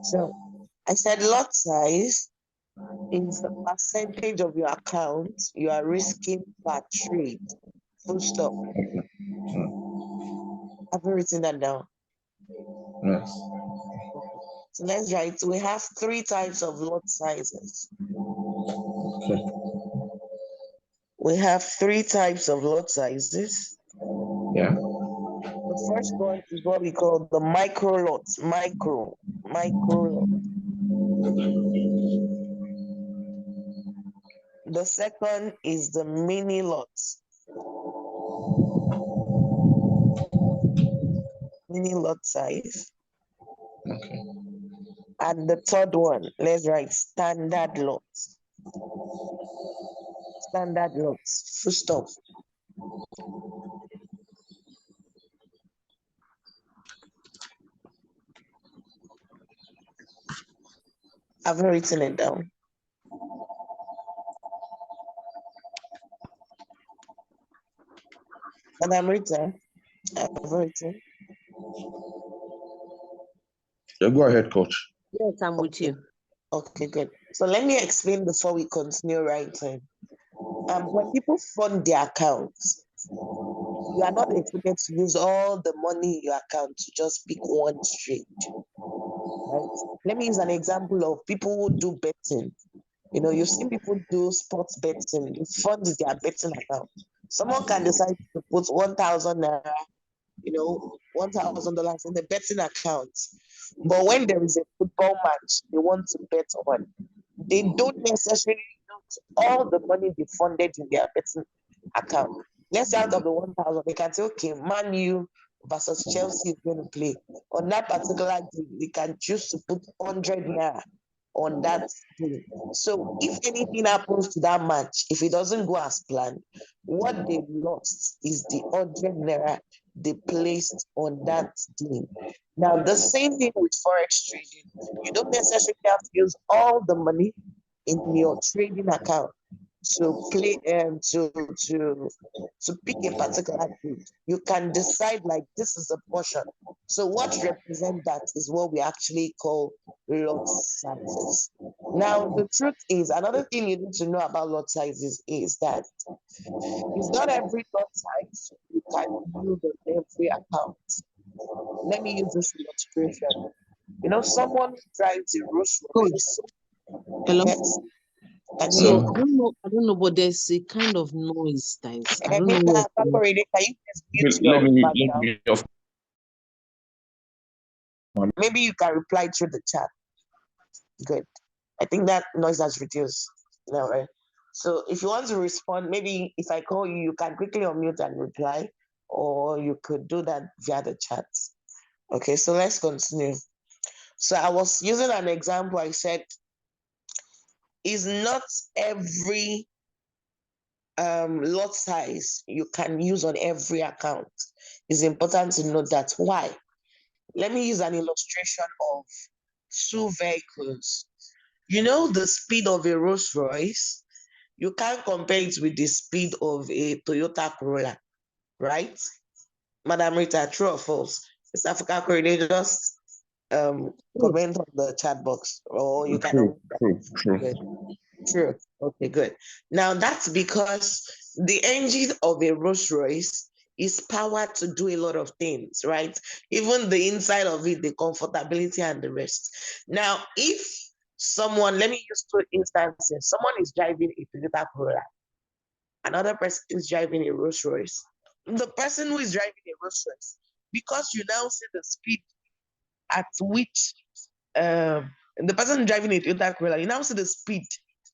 So I said lot size is the percentage of your account you are risking per trade. Full stop. I've written that down. Yes. So let's write. We have 3 types of lot sizes. Okay. We have 3 types of lot sizes. Yeah. The first one is what we call the micro lots. Micro lot. The second is the mini lots. Mini lot size. Okay. And the third one, let's write standard lots. Standard lots. Full stop. I've written it down. And I'm written. I've written. Yeah, go ahead, coach. Yes, I'm with you. Okay, good. So let me explain before we continue writing. When people fund their accounts, you are not expected to use all the money in your account to just pick one trade. Right? Let me use an example of people who do betting. You know, you've seen people do sports betting. They fund their betting account. Someone can decide to put 1,000 naira, you know, $1,000 in the betting account. But when there is a football match they want to bet on, they don't necessarily use all the money they funded in their betting account. Let's say out of the 1,000, they can say, okay, Man U versus Chelsea is going to play. On that particular day, they can choose to put 100 naira on that day. So if anything happens to that match, if it doesn't go as planned, what they lost is the 100 naira they placed on that day. Now, the same thing with Forex trading. You don't necessarily have to use all the money in your trading account to play to pick a particular trade. You can decide like this is a portion. So what represents that is what we actually call lot sizes. Now the truth is, another thing you need to know about lot sizes is that it's not every lot size you can use on every account. Let me use this illustration. You know, someone drives a Rolls Royce. Hello. Yes. And So Hello. I don't know, but there's a kind of noise that is. I don't know what. Can you just mute Let your me background? off. Maybe you can reply through the chat. Good. I think that noise has reduced now, right? So if you want to respond, maybe if I call you, you can quickly unmute and reply, or you could do that via the chat. Okay, so let's continue. So I was using an example. I said, is not every lot size you can use on every account. It's important to know that. Why? Let me use an illustration of 2 vehicles. You know the speed of a Rolls Royce? You can't compare it with the speed of a Toyota Corolla, right? Madam Rita, true or false? East Africa Corridor, just comment on the chat box, or you can. True. True. Okay, good. Now that's because the engine of a Rolls Royce is powered to do a lot of things, right? Even the inside of it, the comfortability and the rest. Now, if someone, let me use 2 instances. Someone is driving a Toyota Corolla, another person is driving a Rolls Royce. The person who is driving a Rolls Royce, because you now see the speed at which the person driving a Toyota Corolla, you now see the speed.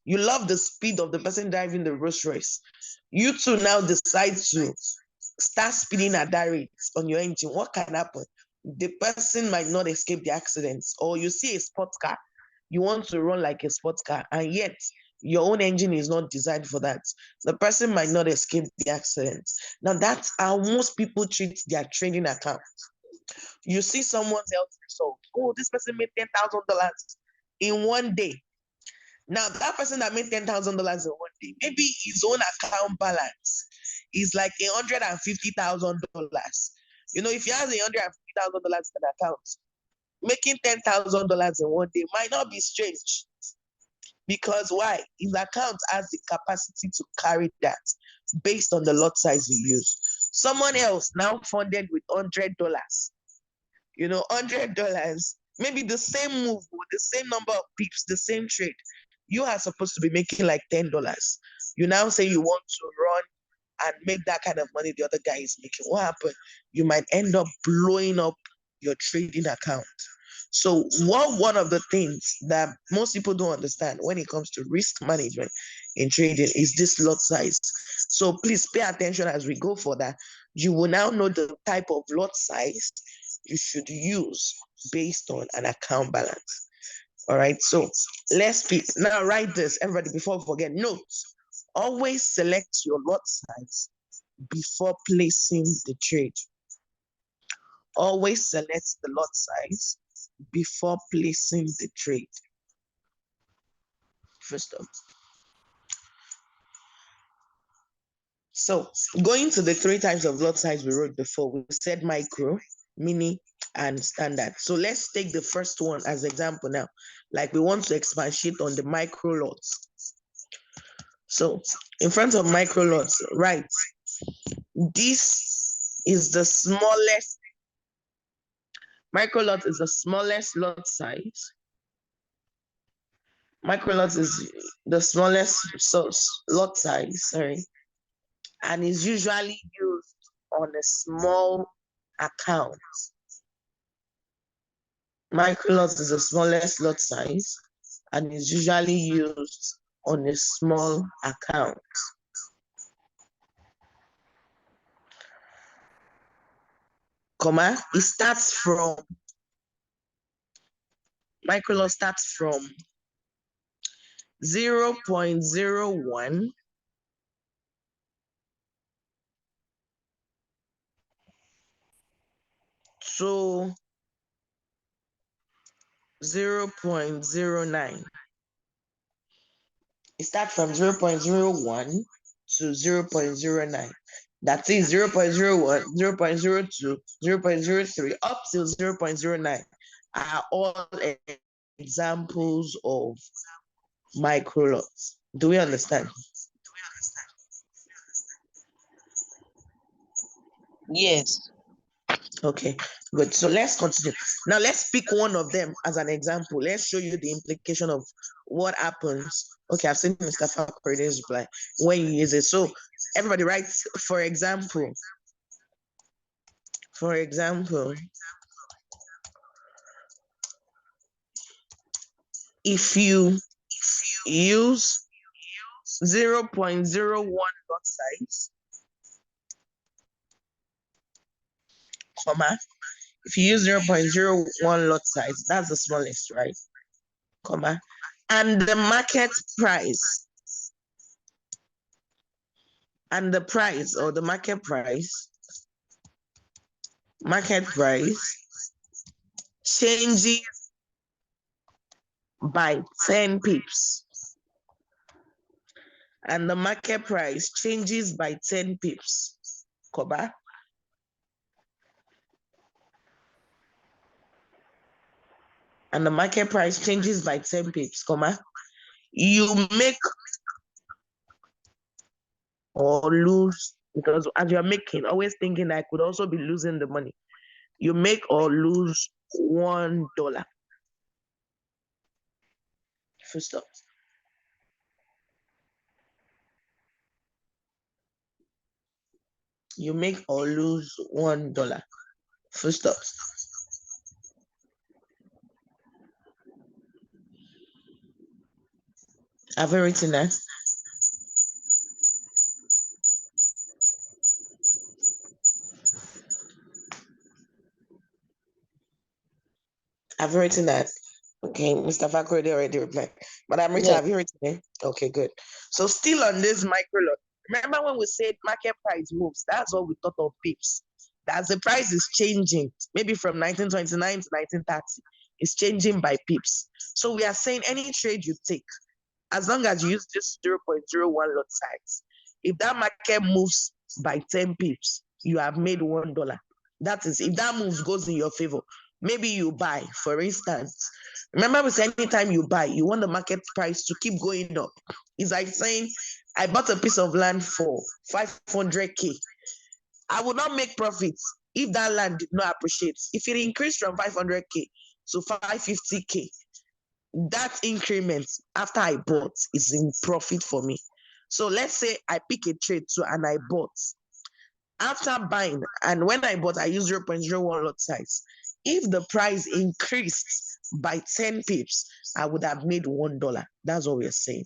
You love the speed of the person driving the Rolls Royce. You too now decide to start speeding at that rate on your engine. What can happen? The person might not escape the accidents. Or you see a sports car, you want to run like a sports car, and yet your own engine is not designed for that. The person might not escape the accidents. Now that's how most people treat their trading account. You see someone's health result. Oh, this person made $10,000 in one day. Now, that person that made $10,000 in one day, maybe his own account balance is like $150,000. You know, if you have $150,000 in an account, making $10,000 in one day might not be strange. Because why? His account has the capacity to carry that based on the lot size you use. Someone else now funded with $100. You know, $100, maybe the same move with the same number of pips, the same trade. You are supposed to be making like $10. You now say you want to run and make that kind of money the other guy is making. What happened? You might end up blowing up your trading account. So one of the things that most people don't understand when it comes to risk management in trading is this lot size. So please pay attention as we go for that. You will now know the type of lot size you should use based on an account balance. All right, so let's pick. Now write this, everybody, before we forget. Note, always select your lot size before placing the trade. Always select the lot size before placing the trade. First off. So going to the 3 types of lot size we wrote before, we said micro, mini, and standard. So let's take the first one as example now. Like we want to expatiate on the micro lots. So in front of micro lots, right? This is the smallest. Micro lot is the smallest lot size. Micro lot is the smallest lot size, sorry, and is usually used on a small account. Micro lot is the smallest lot size and is usually used on a small account. Comma, it starts from, micro lot starts from 0.01 to 0.09. It starts from 0.01 to 0.09. That is 0.01, 0.02, 0.03, up to 0.09 are all examples of micro lots. Do we understand? Yes. Okay, good. So let's continue. Now let's pick one of them as an example. Let's show you the implication of what happens. Okay, I've seen Mr. Fakore's reply when you use it. So everybody writes, for example, if you use 0.01 lot size, comma, if you use 0.01 lot size, that's the smallest, right? Comma, and the market price, and the price or the market price changes by 10 pips. And the market price changes by 10 pips. Comma. And the market price changes by 10 pips, comma. You make or lose, because as you're making, always thinking I could also be losing the money. You make or lose $1. Full stop. You make or lose $1. Full stop. I've written that. I've written that. Okay, Mr. Fakore already replied. But I'm written, have you written it? Okay, good. So still on this micro lot, remember when we said market price moves, that's what we thought of pips. That's the price is changing, maybe from 1929 to 1930. It's changing by pips. So we are saying any trade you take, as long as you use this 0.01 lot size, if that market moves by 10 pips, you have made $1. That is, if that move goes in your favor, maybe you buy, for instance. Remember, we say anytime you buy, you want the market price to keep going up. It's like saying, I bought a piece of land for 500K. I would not make profits if that land did not appreciate. If it increased from 500K to 550K, that increment after I bought is in profit for me. So let's say I pick a trade too and I bought. After buying, and when I bought, I used 0.01 lot size. If the price increased by 10 pips, I would have made $1. That's what we're saying.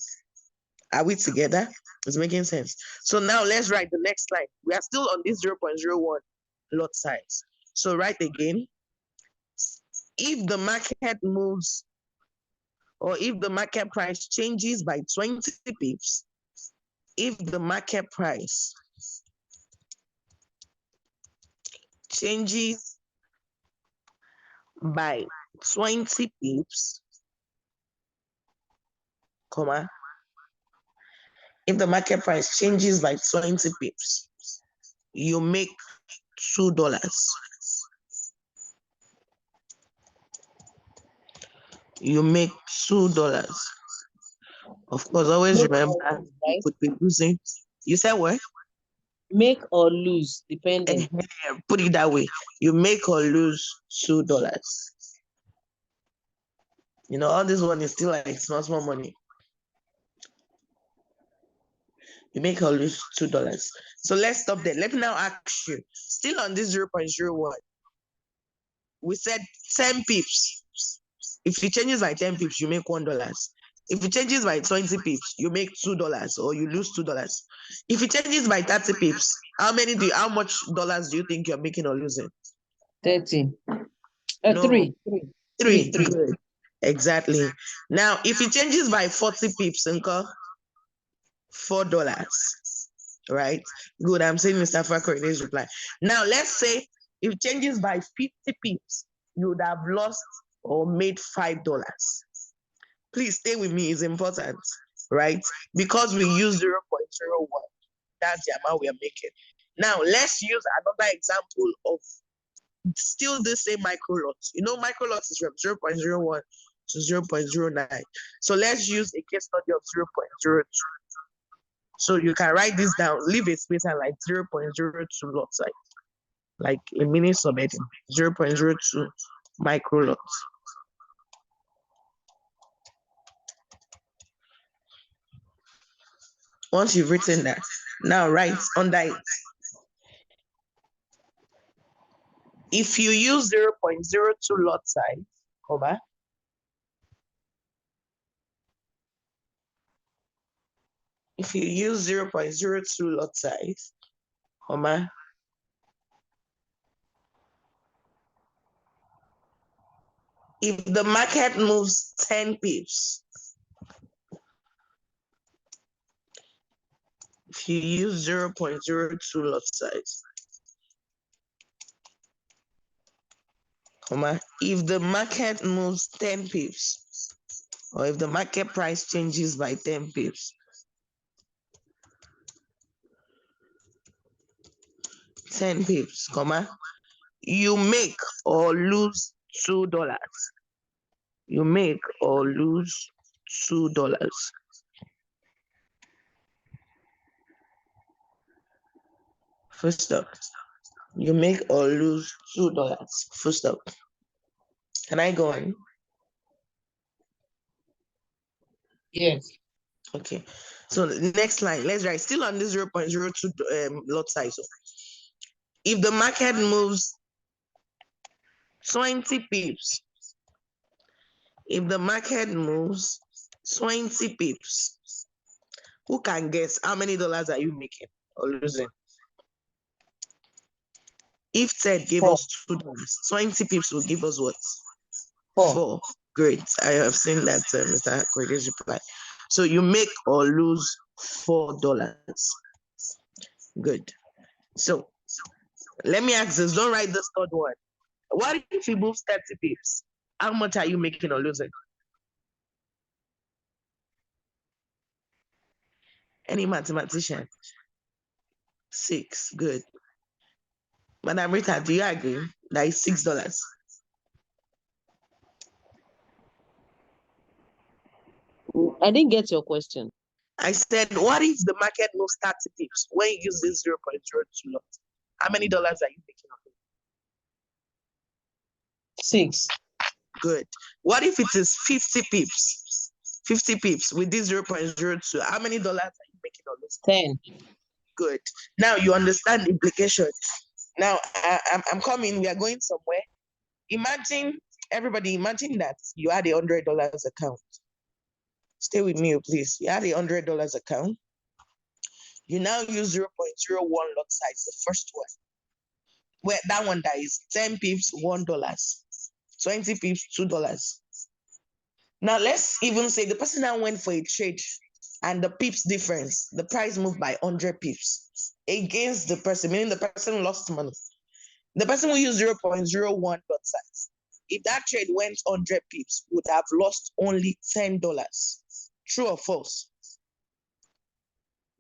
Are we together? It's making sense. So now let's write the next line. We are still on this 0.01 lot size. So write again. If the market moves, or if the market price changes by 20 pips, if the market price changes by 20 pips, comma, if the market price changes by 20 pips, you make $2. You make $2. Of course, always remember, you could be losing. You said what? Make or lose, depending. Put it that way. You make or lose $2. You know, all this one is still like small money. You make or lose $2. So let's stop there. Let me now ask you, still on this 0.01, we said 10 pips. If it changes by 10 pips, you make $1. If it changes by 20 pips, you make $2 or you lose $2. If it changes by 30 pips, how much dollars do you think you're making or losing? 30. No. 3. 3. Good. Exactly. Now, if it changes by 40 pips, $4. Right? Good. I'm saying Mr. Fakore's reply. Now, let's say if it changes by 50 pips, you would have lost or made $5. Please stay with me, it's important, right? Because we use 0.01, that's the amount we are making. Now, let's use another example of still the same micro lots. You know, micro lots is from 0.01 to 0.09. So let's use a case study of 0.02. So you can write this down, leave a space and like 0.02 lot size, like a mini subheading, 0.02 micro lots. Once you've written that, now write under it. If you use 0.02 lot size, comma, if you use 0.02 lot size, comma, if the market moves 10 pips, if you use 0.02 lot size, comma, if the market moves 10 pips, or if the market price changes by 10 pips, 10 pips, comma, you make or lose $2. You make or lose $2. First stop. You make or lose $2. First stop. Can I go on? Yes. Okay. So the next line, let's write still on this 0.02 lot size. So if the market moves 20 pips, if the market moves 20 pips, who can guess how many dollars are you making or losing? If Ted gave us $2, 20 pips will give us what? 4. Great. I have seen that, Mr. Corde's reply. So you make or lose $4. Good. So let me ask this. Don't write this third one. What if he moves 30 pips? How much are you making or losing? Any mathematician? 6. Good. Madam Rita, do you agree? That is $6. I didn't get your question. I said, what if the market moves 30 pips when you use this 0.02 lot? How many dollars are you making on it? 6. Good. What if it is 50 pips? 50 pips with this 0.02. How many dollars are you making on this? 10. Good. Now you understand the implications. Now I'm coming. We are going somewhere. Imagine, everybody, imagine that you had $100 account. Stay with me, please. You had $100 account. You now use 0.01 lot size, the first one. Where that one that is 10 pips, $1, 20 pips, $2. Now let's even say the person that went for a trade and the pips difference, the price moved by 100 pips against the person, meaning the person lost money. The person who used 0.01 lot size, if that trade went 100 pips, would have lost only $10. True or false?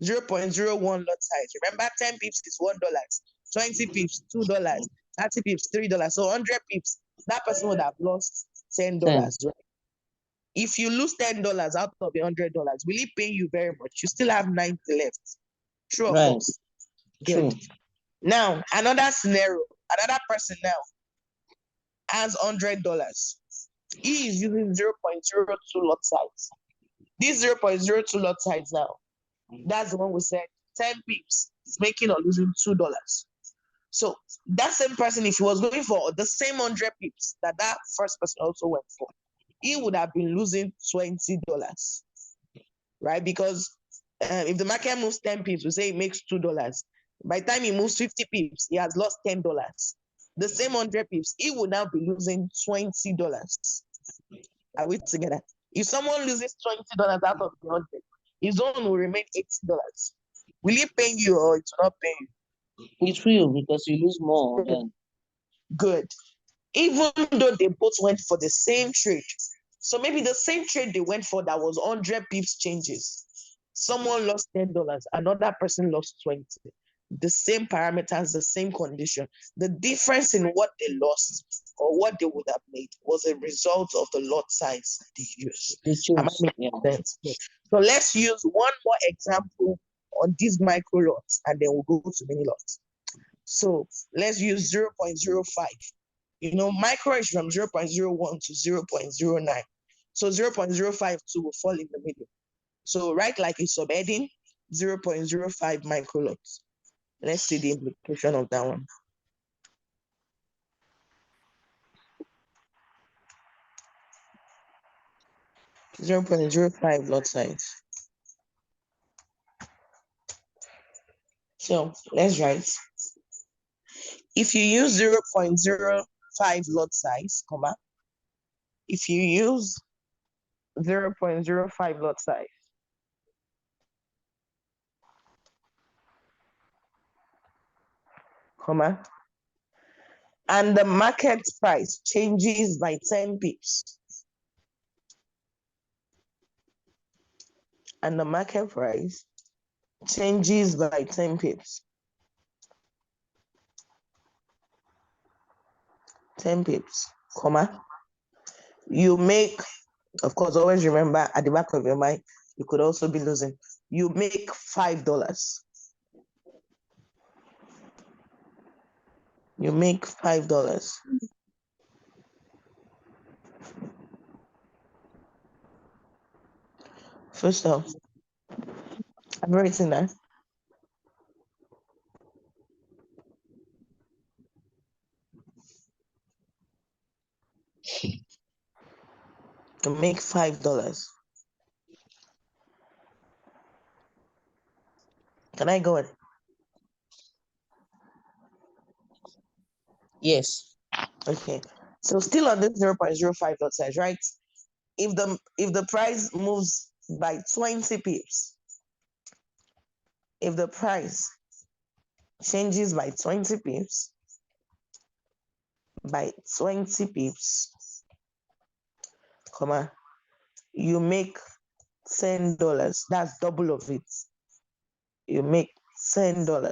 0.01 lot size. Remember, 10 pips is $1, 20 pips, $2, 30 pips, $3. So 100 pips, that person would have lost $10. Right? If you lose $10 out of the $100, will it pay you very much? You still have 90 left. True or false? Good. True. Now, another scenario, another person now has $100. He is using 0.02 lot size. This 0.02 lot size now, that's the one we said 10 pips is making or losing $2. So that same person, if he was going for the same 100 pips that first person also went for, he would have been losing $20, right? Because if the market moves 10 pips, we say it makes $2. By the time he moves 50 pips, he has lost $10. The same 100 pips, he would now be losing $20. Are we together? If someone loses $20 out of the 100, his own will remain $80. Will it pay you or it will not pay you? It will, because you lose more then. Good. Even though they both went for the same trade. So maybe the same trade they went for that was 100 pips changes. Someone lost $10, another person lost 20. The same parameters, the same condition. The difference in what they lost or what they would have made was a result of the lot size they used. Am I making sense? So let's use one more example on these micro lots and then we'll go to mini lots. So let's use 0.05. You know, micro is from 0.01 to 0.09. So 0.052 will fall in the middle. So write like a subheading, 0.05 microlots. Let's see the implication of that one. (0.05 lot size). So let's write. If you use 0.05 lot size, comma, if you use 0.05 lot size, comma, and the market price changes by 10 pips, and the market price changes by 10 pips, 10 pips, comma, you make, of course, always remember at the back of your mind, you could also be losing. You make $5. You make $5. First off, I'm writing that. To make $5. Can I go on? Yes. Okay. So still on this 0.05 lot size, right? If the price moves by 20 pips, if the price changes by 20 pips, comma, you make $10. That's double of it. You make $10.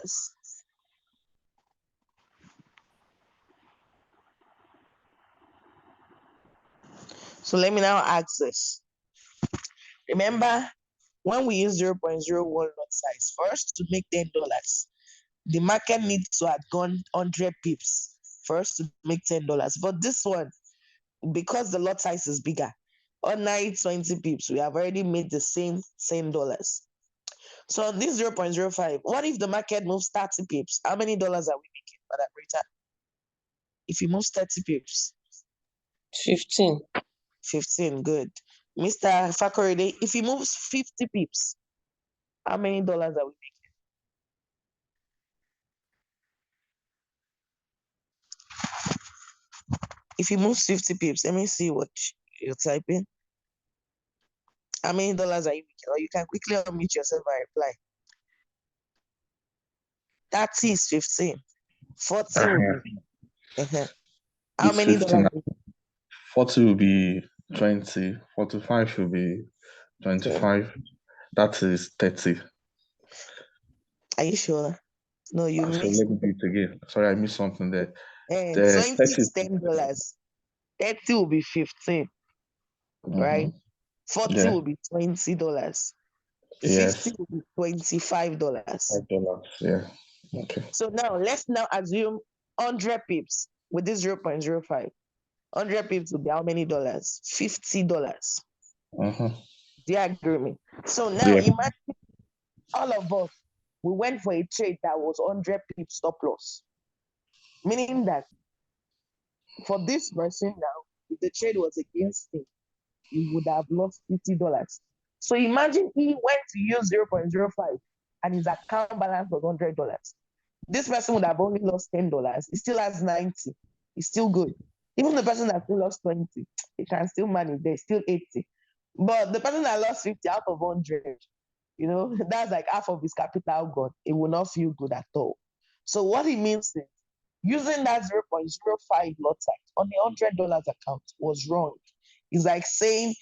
So let me now ask this. Remember, when we use 0.01 lot size, for us to make $10, the market needs to have gone 100 pips for us to make $10. But this one, because the lot size is bigger, on 20 pips, we have already made the same $10. So on this 0.05, what if the market moves 30 pips? How many dollars are we making, Madam Rita? If it moves 30 pips, 15. 15, good. Mr. Fakorede, if he moves 50 pips, how many dollars are we making? If he moves 50 pips, let me see what you're typing. How many dollars are you making? Or you can quickly unmute yourself and reply. 30 is 15. 40 will be. How It's many 15. dollars? 40 will be 20. 45 will be 25. That is 30. Are you sure? No, you So missed. let me do it again. Sorry, I missed something there. 20 is $10. 30 will be 15, right? 40 Yeah. will be $20. Yes. 50 will be $25. $5. Yeah. Okay. So now let's now assume 100 pips with this 0.05. 100 pips will be how many dollars? $50. Uh-huh. Do you agree with me? So now Yeah. imagine all of us, we went for a trade that was 100 pips stop loss. Meaning that for this person now, if the trade was against him, he would have lost $50. So imagine he went to use 0.05 and his account balance was $100. This person would have only lost $10. He still has 90. It's still good. Even the person that still lost 20, he can still manage. There's still 80. But the person that lost 50 out of 100, that's like half of his capital gone. It will not feel good at all. So what it means is using that 0.05 lot size on the $100 account was wrong. It's like saying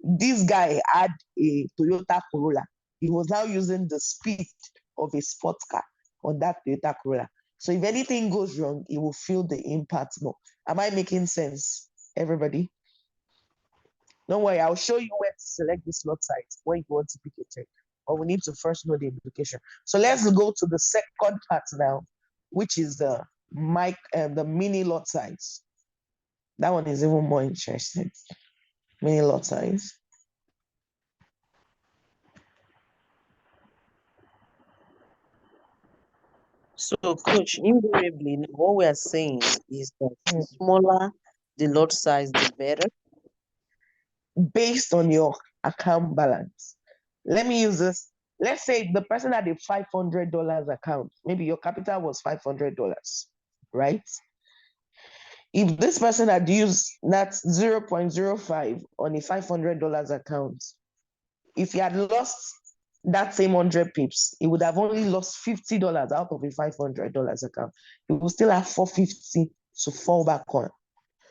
this guy had a Toyota Corolla. He was now using the speed of a sports car on that Toyota Corolla. So if anything goes wrong, he will feel the impact more. Am I making sense, everybody? Don't worry, I'll show you where to select this lot size when you want to pick a trade. But we need to first know the implication. So let's go to the second part now, which is the mini lot size. That one is even more interesting. Mini lot size. So, coach, invariably, what we are saying is that the smaller the lot size, the better. Based on your account balance. Let me use this. Let's say the person had a $500 account. Maybe your capital was $500, right? If this person had used that 0.05 on a $500 account, if he had lost that same 100 pips, he would have only lost $50 out of a $500 account. He will still have $450 to fall back on.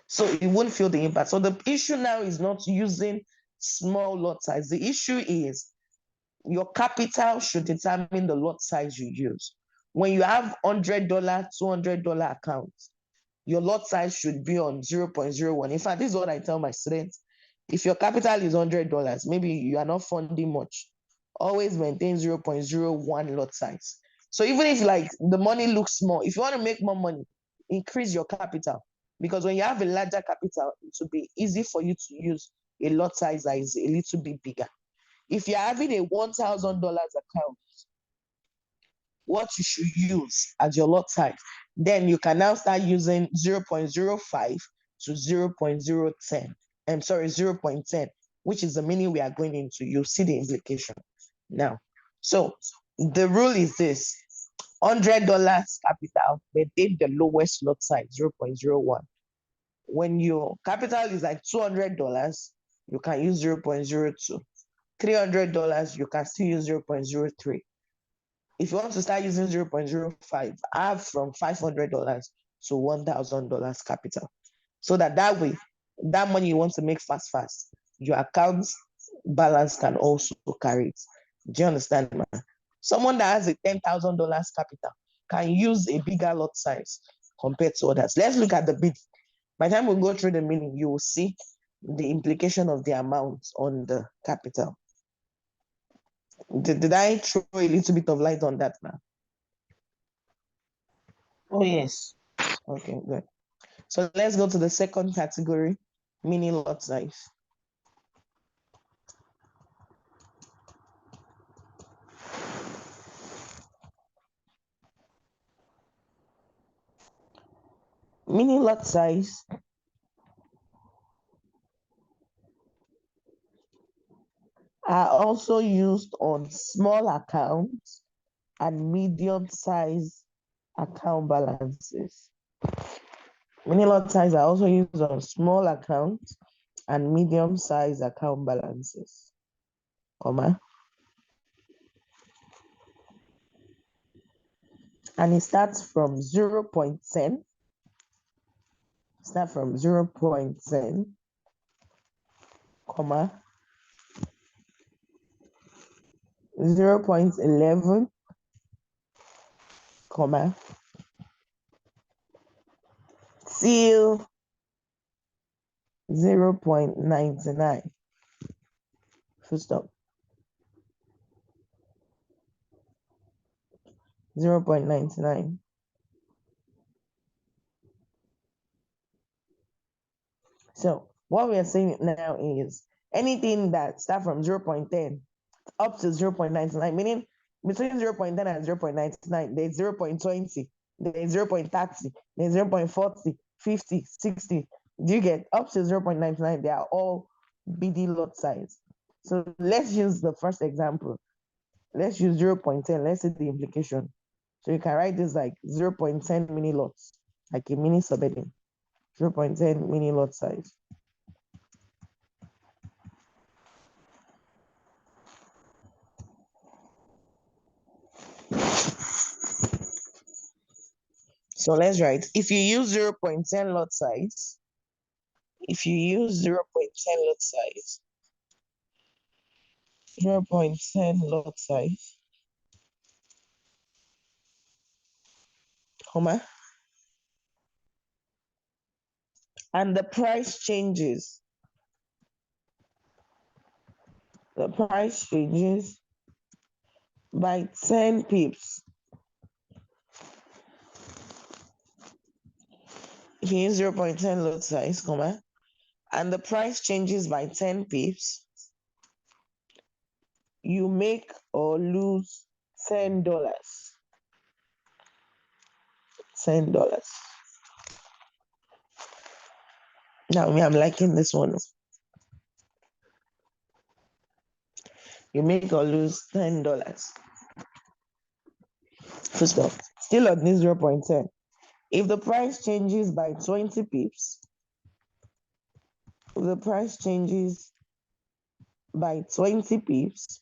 So it won't feel the impact. So the issue now is not using small lot size. The issue is your capital should determine the lot size you use. When you have $100, $200 accounts, your lot size should be on 0.01. In fact, this is what I tell my students. If your capital is $100, maybe you are not funding much, always maintain 0.01 lot size. So even if like the money looks small, if you want to make more money, increase your capital. Because when you have a larger capital, it will be easy for you to use a lot size that is a little bit bigger. If you're having a $1,000 account, what you should use as your lot size, then you can now start using 0.05 to 0.010. I'm sorry, 0.10, which is the mini we are going into. You'll see the implication now. So the rule is this: $100 capital, maintain the lowest lot size, 0.01. When your capital is like $200, you can use 0.02. $300, you can still use 0.03. If you want to start using 0.05, have from $500 to $1,000 capital. So that way, that money you want to make fast, your account balance can also carry it. Do you understand, man? Someone that has a $10,000 capital can use a bigger lot size compared to others. Let's look at the bid. By the time we go through the meaning, you will see the implication of the amount on the capital. Did I throw a little bit of light on that now? Oh, yes. Okay, good. So let's go to the second category, mini lot size. Mini lot size are also used on small accounts and medium-sized account balances. Mini lot size are also used on small accounts and medium-sized account balances, and it starts from 0.10. Start from 0.10, 0.11, till 0.99. Full stop. 0.99. So what we are saying now is anything that starts from 0.10 up to 0.99, meaning between 0.10 and 0.99, there's 0.20, there's 0.30, there's 0.40, 50, 60. Do you get up to 0.99? They are all BD lot size. So let's use the first example. Let's use 0.10. Let's see the implication. So you can write this like 0.10 mini lots, like a mini subheading. 0.10 mini lot size. So let's write, if you use 0.10 lot size, if you use 0.10 lot size, 0.10 lot size, and the price changes. The price changes by 10 pips. If you use 0.10 lot size, and the price changes by 10 pips, you make or lose $10. $10. Now, I'm liking this one. You make or lose $10. First off, still on this 0.10. If the price changes by 20 pips, if the price changes by 20 pips,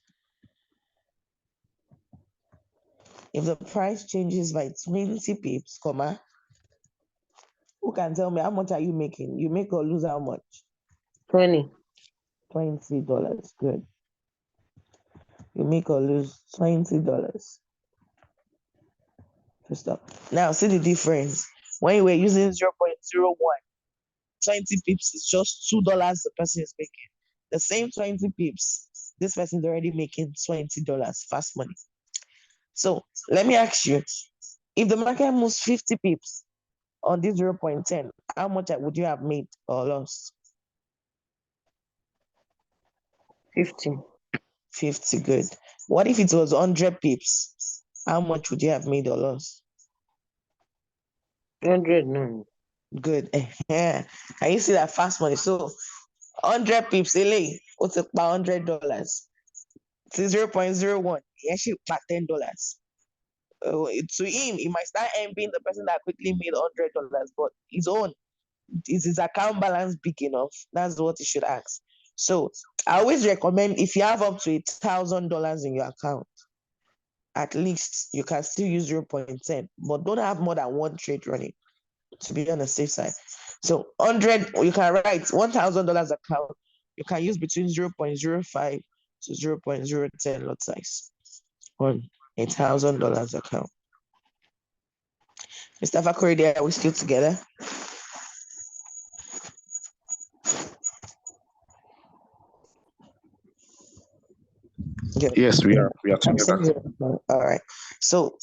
if the price changes by 20 pips, who can tell me how much are you making? You make or lose how much? 20. $20. Good. You make or lose $20. First off. Now, see the difference. When you were using 0.01, 20 pips is just $2 the person is making. The same 20 pips, this person is already making $20 fast money. So let me ask you, if the market moves 50 pips on this 0.10, how much would you have made or lost? 50. 50, good. What if it was 100 pips? How much would you have made or lost? 100, no. Good. Yeah. And you see that fast money. So 100 pips, what's about $100? To 0.01, he actually back $10. To him, he might start envying the person that quickly made $100, but his own, is his account balance big enough? That's what he should ask. So I always recommend, if you have up to $1,000 in your account, at least you can still use 0.10, but don't have more than one trade running to be on the safe side. So 100, you can write $1,000 account. You can use between 0.05 to 0.010 lot size on $1,000 account. Mr. Fakorede, are we still together? Yes, we are I'm together. saying all right. So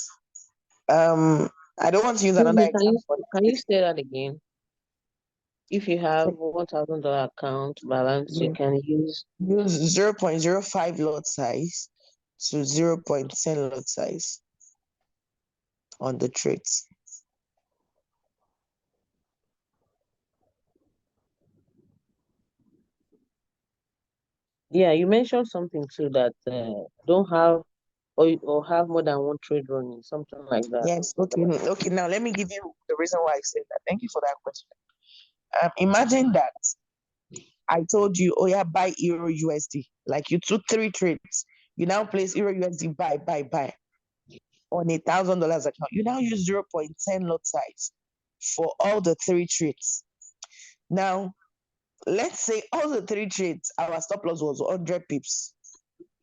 I don't want to use another example. Can you say that again? If you have $1,000 account balance, you can use 0.05 lot size to 0.10 lot size on the trades. Yeah, you mentioned something too that don't have or have more than one trade running, something like that. Yes, okay. Now let me give you the reason why I said that. Thank you for that question. Imagine that I told you, oh yeah, buy Euro USD. Like you took 3 trades. You now place Euro USD buy on $1,000 account. You now use 0.10 lot size for all the 3 trades. Now, let's say all the 3 trades, our stop loss was 100 pips.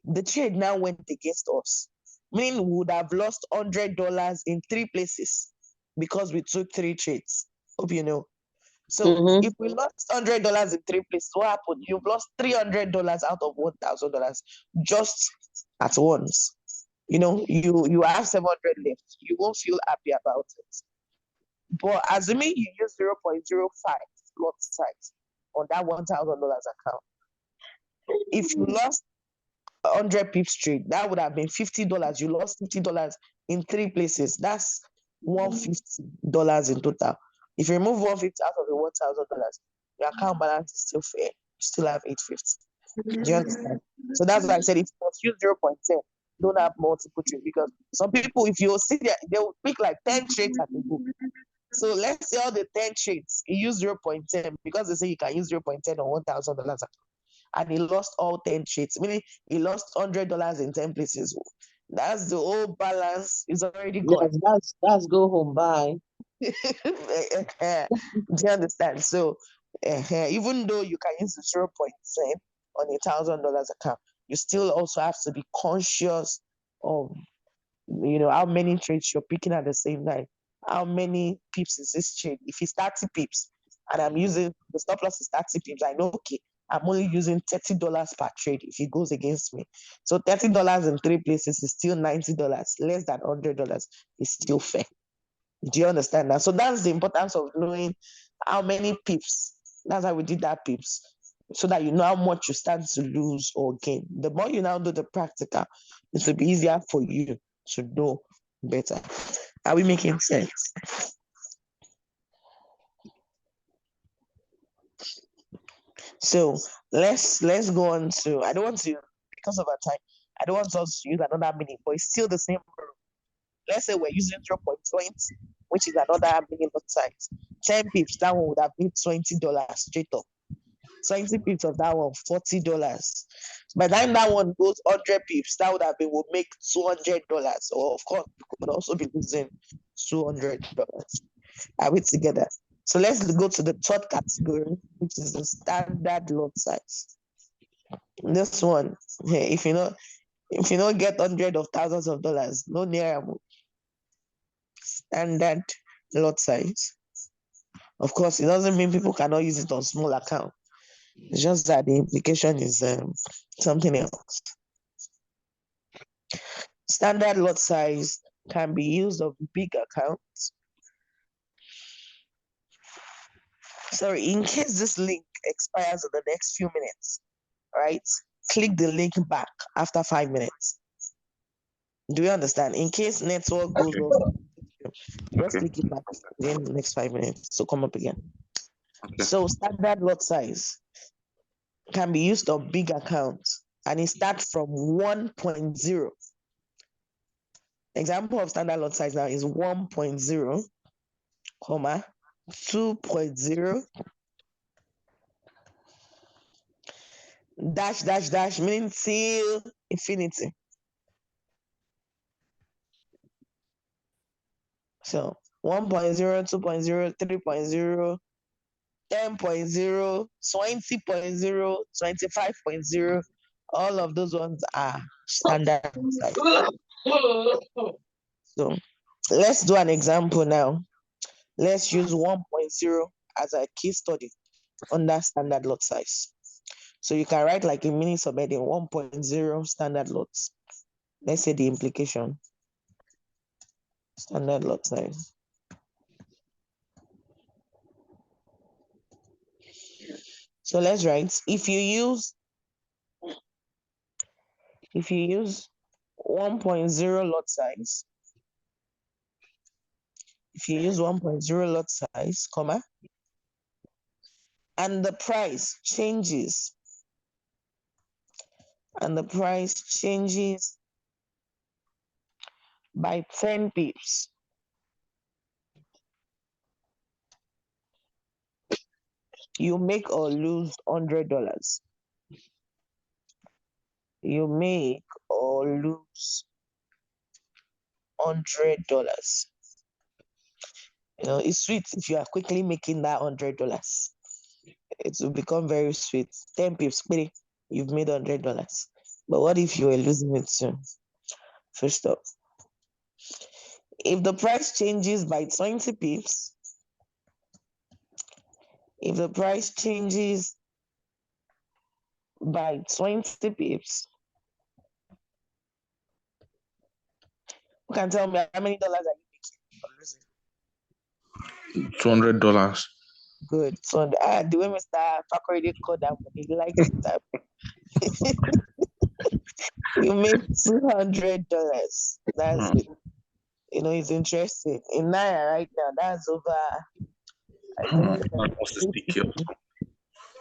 The trade now went against us, meaning we would have lost $100 in 3 places because we took 3 trades. Hope you know. So if we lost $100 in 3 places, what happened? You've lost $300 out of $1,000 just at once. You know, you have 700 left. You won't feel happy about it. But assuming you use 0.05 lot size on that $1,000 account, if you lost 100 pips trade, that would have been $50. You lost $50 in 3 places. That's $150 in total. If you remove 150 out of the $1,000, your account balance is still fair. You still have 850. Do you understand? So that's why I said if you use 0.10, don't have multiple trades, because some people, if you see that, they will pick like 10 trades at a go. So let's say all the 10 trades, you use 0.10 because they say you can use 0.10 on $1,000, and he lost all 10 trades, meaning he lost $100 in 10 places. That's the whole balance is already gone. Yes, that's go home. Bye. Do you understand? So even though you can use the 0.10 on $1,000 account, you still also have to be conscious of how many trades you're picking at the same time. How many pips is this trade? If it's 30 pips and I'm using the stop loss is 30 pips, I know, okay, I'm only using $30 per trade if it goes against me. So $30 in 3 places is still $90, less than $100 is still fair. Do you understand that? So that's the importance of knowing how many pips. That's how we did that pips, so that you know how much you stand to lose or gain. The more you now do the practical, it will be easier for you to know better. Are we making sense? So let's go on to, I don't want to, because of our time, I don't want us to use another meaning, but it's still the same rule. Let's say we're using 0.20, which is another meaning of size. 10 pips, that one would have been $20 straight up. 20 pips of that one, $40. By the time that one goes 100 pips, that would have been, will make $200. Or of course, we could also be losing $200. Are we together? So let's go to the third category, which is the standard lot size. This one, if you don't get hundreds of thousands of dollars, no near standard lot size. Of course, it doesn't mean people cannot use it on small account. It's just that the implication is something else. Standard lot size can be used on big accounts. Sorry, in case this link expires in the next few minutes, right? Click the link back after 5 minutes. Do you understand? In case network goes off, just click it back in the next 5 minutes. So come up again. Okay. So standard lot size can be used on big accounts, and it starts from 1.0. Example of standard lot size now is 1.0, 2.0, dash, dash, dash, meaning till infinity. So 1.0, 2.0, 3.0, 10.0, 20.0, 25.0, all of those ones are standard size. So let's do an example now. Let's use 1.0 as a case study under standard lot size. So you can write like a mini subheading 1.0 standard lots. Let's say the implication. Standard lot size. So let's write, if you use 1.0 lot size, if you use 1.0 lot size, comma, and the price changes, by 10 pips, you make or lose $100. You make or lose $100. You know, it's sweet if you are quickly making that $100. It will become very sweet. 10 pips, you've made $100. But what if you were losing it soon? First up, if the price changes by 20 pips, you can tell me how many dollars are you making or losing? $200. Good. So the way Mr. Fakorede called that one, he likes to type. You make $200. That's it. You know, it's interesting. In Naira right now, that's over, I think,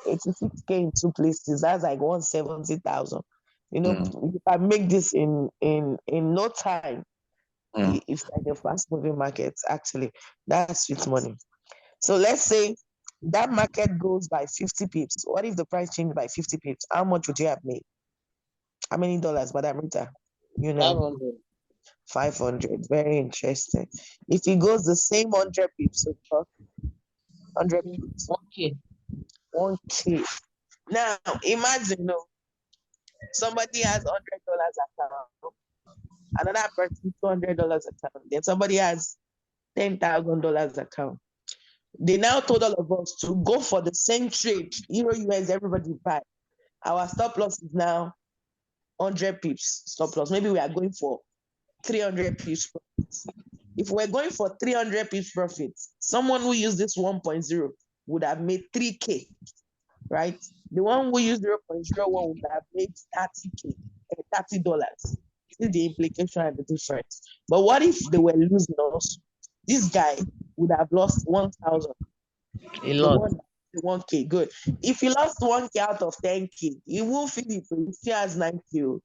86K in 2 places. That's like 170,000. You know, you can make this in no time. If like a fast moving market, actually, that's sweet money. So let's say that market goes by 50 pips. What if the price changed by 50 pips? How much would you have made? How many dollars, Madam Rita? You know, 500. 500. Very interesting. If it goes the same 100 pips, so 100 pips. 1K. 1K. Now, imagine, somebody has $100 account, another person $200 account, then somebody has $10,000 account. They now told all of us to go for the same trade. Euro US, everybody buy. Our stop loss is now 100 pips stop loss. Maybe we are going for 300 pips profit. If we're going for 300 pips profit, someone who used this 1.0 would have made 3K, right? The one who used 0.01 would have made 30K, $30. See the implication and the difference. But what if they were losing us? This guy would have lost 1,000. A lot. 1K, good. If he lost 1K out of 10K, he will feel it. He still has 9K. You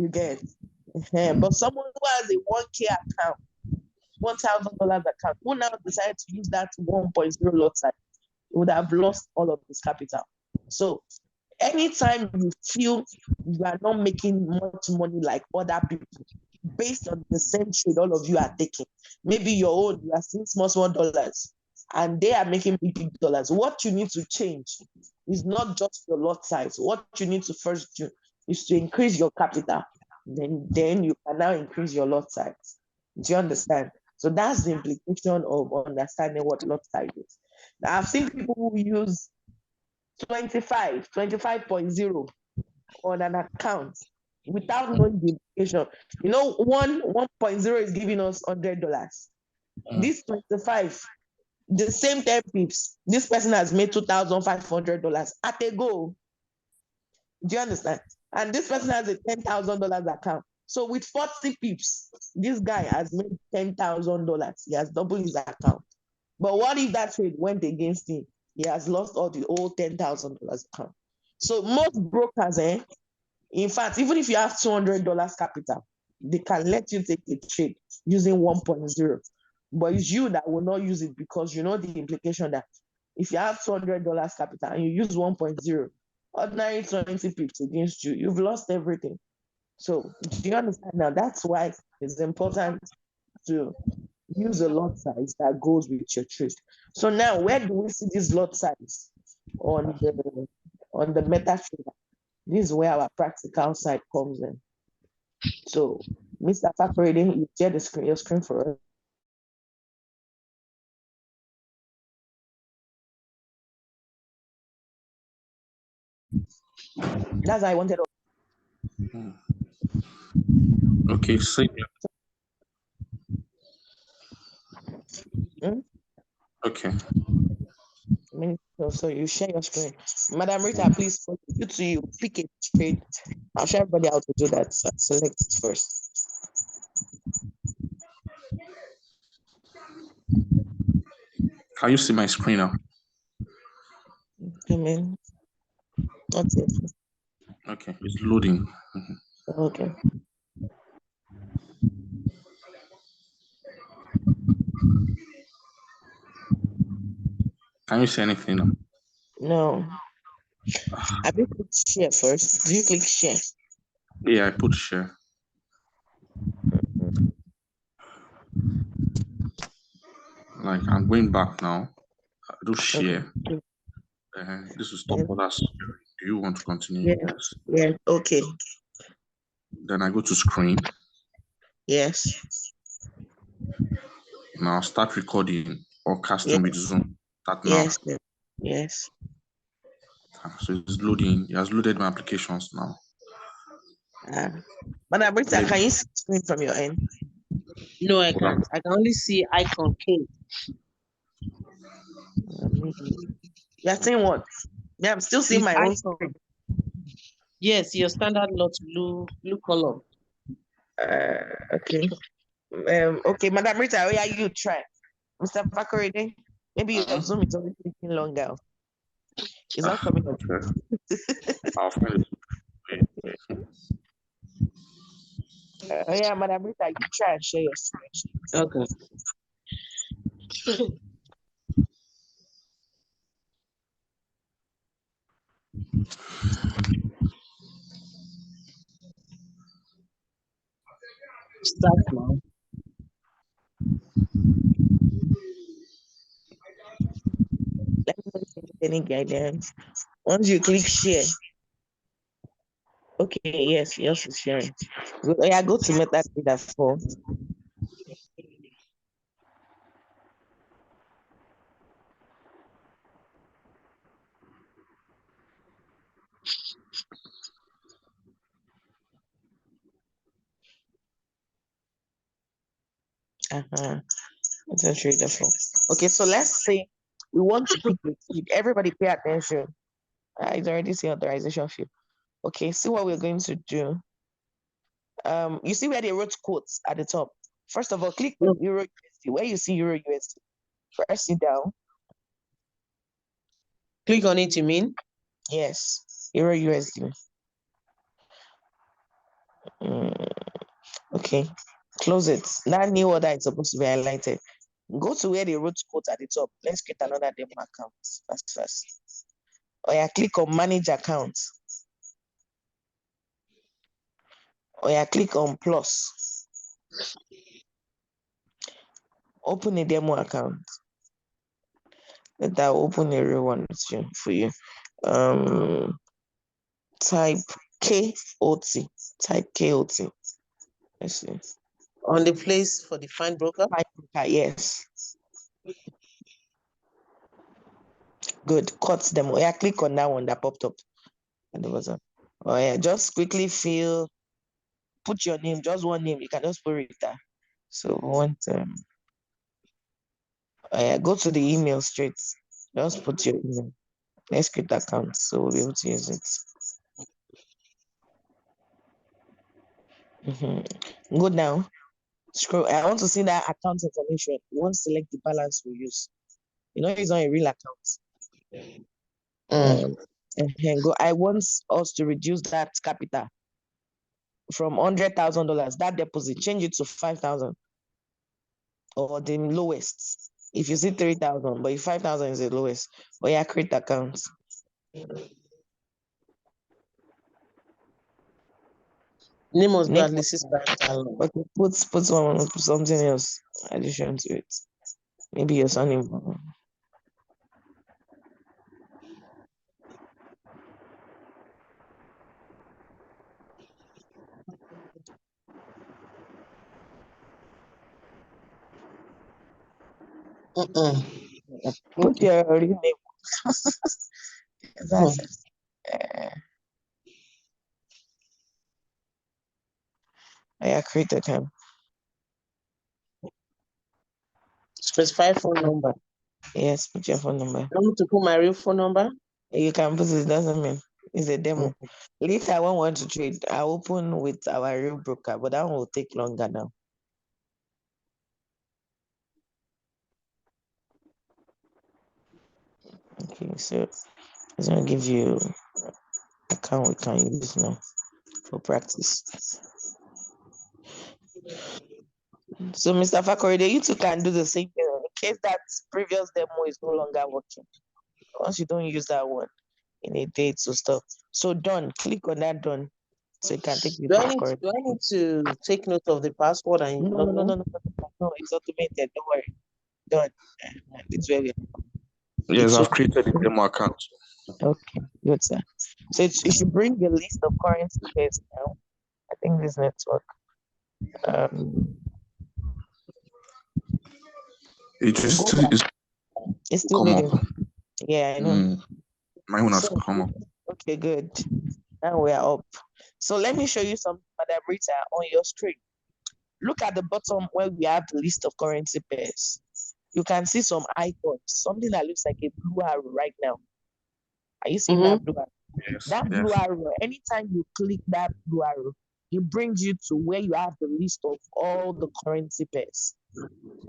get. But someone who has a 1K account, $1,000 account, who now decided to use that 1.0 lot size, would have lost all of his capital. So anytime you feel you are not making much money like other people, based on the same trade all of you are taking, maybe your own, you are seeing small dollars, and they are making big dollars. What you need to change is not just your lot size. What you need to first do is to increase your capital. Then you can now increase your lot size. Do you understand? So that's the implication of understanding what lot size is. Now, I've seen people who use 25.0 on an account without knowing the implication. 1.0 is giving us $100. This 25, the same 10 pips, this person has made $2,500 at a go. Do you understand? And this person has a $10,000 account. So with 40 pips, this guy has made $10,000. He has doubled his account. But what if that trade went against him? He has lost all the old $10,000 account. So most brokers, in fact, even if you have $200 capital, they can let you take a trade using 1.0. But it's you that will not use it, because you know the implication that if you have $200 capital and you use 1.0, ordinary 20 pips against you, you've lost everything. So do you understand now? That's why it's important to use a lot size that goes with your trade. So now, where do we see this lot size on the MetaTrader? This is where our practical side comes in. So, Mr. Fakorede, you share your screen for us. That's how I wanted. Okay, same. Hmm? Okay. So you share your screen. Madam Rita, please, for you to you pick a trade. I'll show everybody how to do that. So select it first. Can you see my screen now? Come in. That's it. Okay, it's loading. Okay. Can you see anything now? No. Have you clicked share first? Do you click share? Yeah, I put share. Like I'm going back now. I do share. Okay. This will stop others. Do you want to continue? Yeah. Yes. Yeah. Okay. Then I go to screen. Yes. Now start recording or casting with Zoom. Start now. Yes. Yes. So it's loading. It has loaded my applications now. Madam Rita, can you see screen from your end? No, I can't. I can only see icon K. You're saying what? Yeah, I'm still seeing my own screen. Yes, your standard lot blue color. Okay. Okay, Madam Rita, where are you try? Mr. Fakorede, maybe your Zoom is only taking longer. It's not coming up. Okay. I'll find it. Yeah, Madam Rita, you try and share your screen. Okay. Start now. Let me know if you need any guidance. Once you click share. Okay, yes, yours is sharing. Go, yeah, go to MetaTrader 4. MetaTrader 4. Okay, so let's say we want to pick the seed. Everybody pay attention. It's already saying authorization fee. Okay, see what we're going to do. You see where they wrote quotes at the top. First of all, click on Euro USD. Where you see Euro USD, press it down. Click on it, you mean? Yes, Euro USD. Okay, close it. That new order is supposed to be highlighted. Go to where they wrote quote at the top. Let's create another demo account. That's first. Or yeah, click on manage account. Or yeah, click on plus. Open a demo account. Let that open a real one for you. Type KOT. Type KOT. Let's see. On the place for the find broker? Yes. Good. Cut them. Oh, yeah, click on that one that popped up at the bottom. Oh yeah, just quickly put your name, just one name. You can just put Rita. So want oh yeah, go to the email straight. Just put your email. Let's create account so we'll be able to use it. Go down. Scroll. I want to see that account information. You want to select the balance we use. You know, it's not a real account. Go. I want us to reduce that capital from $100,000. That deposit, change it to 5,000 or the lowest. If you see 3,000, but if 5,000 is the lowest, or yeah, create accounts. Name must be at least 6,000. Okay, put something else addition to it. Maybe your surname. Put your real name. That's I created him. Specify phone number. Yes, put your phone number. I want to put my real phone number. You can put it, doesn't mean it's a demo. Mm. Later, I won't want to trade. I open with our real broker, but that one will take longer now. Okay, so it's gonna give you account we can use now for practice. So, Mr. Fakorede, you two can do the same thing in case that previous demo is no longer working. Once you don't use that one in a day, to stop. So done. Click on that done. So you can take the Do I need to take note of the password and No, it's automated. Don't worry. Done. It's very Yes, I've created a demo account. okay. Good, sir. So it should bring a list of currency pairs now. I think this network. It's still come loading. up. Yeah, I know. My one has come up. Okay, good. Now we are up. So let me show you some Madam Rita on your screen. Look at the bottom where we have the list of currency pairs. You can see some icons, something that looks like a blue arrow right now. Are you seeing that blue arrow? Yes, that blue arrow, anytime you click that blue arrow, it brings you to where you have the list of all the currency pairs.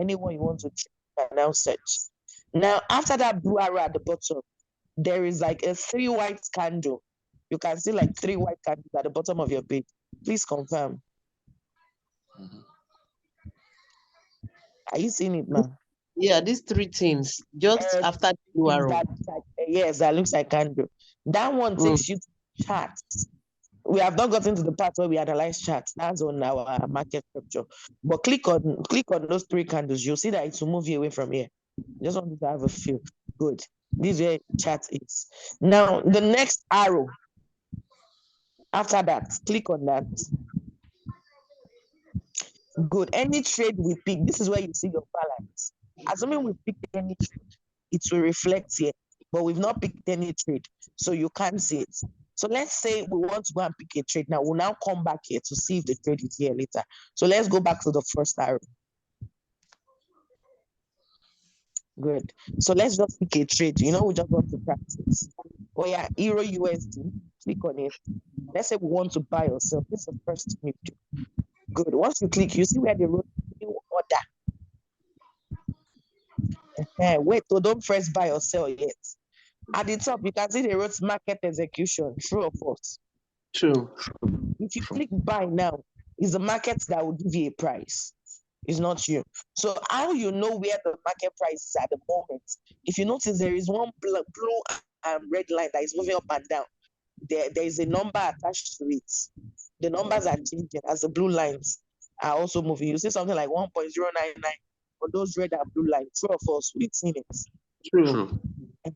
Anyone you want to check, now search. Now, after that blue arrow at the bottom, there is like a 3 white candle. You can see like 3 white candles at the bottom of your page. Please confirm. Are you seeing it, ma'am? Yeah, these 3 things just after the blue arrow. Yes, that looks like candle. That one takes you to charts. We have not gotten to the part where we analyze charts. That's on our market structure. But click on those 3 candles. You'll see that it will move you away from here. Just want to have a feel. Good. This is where chart is. Now the next arrow. After that, click on that. Good. Any trade we pick, this is where you see your balance. Assuming we pick any trade, it will reflect here. But we've not picked any trade, so you can't see it. So let's say we want to go and pick a trade now. We'll now come back here to see if the trade is here later. So let's go back to the first arrow. Good. So let's just pick a trade. You know, we just want to practice. Oh yeah, Euro USD. Click on it. Let's say we want to buy or sell. This is the first thing you do. Good. Once you click, you see where they wrote new order. Wait, so don't press buy or sell yet. At the top, you can see they wrote market execution. True or false? True. If you click buy now, it's the market that will give you a price. It's not you. So how you know where the market price is at the moment? If you notice, there is one blue and red line that is moving up and down. There is a number attached to it. The numbers are changing as the blue lines are also moving. You see something like 1.099 for those red and blue lines. True or false? We've seen it. True.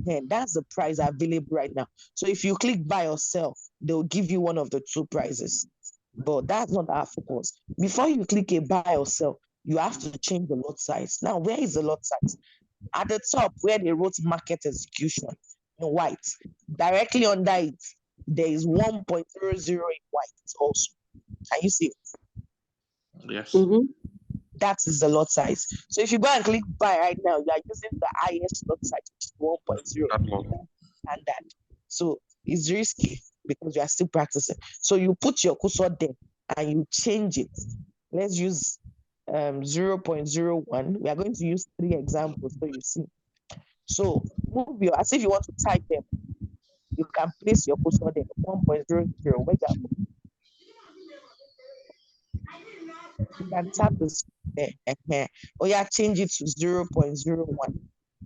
And that's the price available right now. So if you click buy or sell, they'll give you one of the 2 prices. But that's not our focus. Before you click a buy or sell, you have to change the lot size. Now, where is the lot size? At the top, where they wrote market execution in white, directly under it, there is 1.00 in white also. Can you see it? Yes. That is the lot size. So if you go and click buy right now, you are using the highest lot size, which is 1.0. And that. So it's risky because you are still practicing. So you put your cursor there and you change it. Let's use 0.01. We are going to use 3 examples so you see. So move your, as if you want to type them, you can place your cursor there, 1.00. You can tap this there. Oh yeah, change it to 0.01,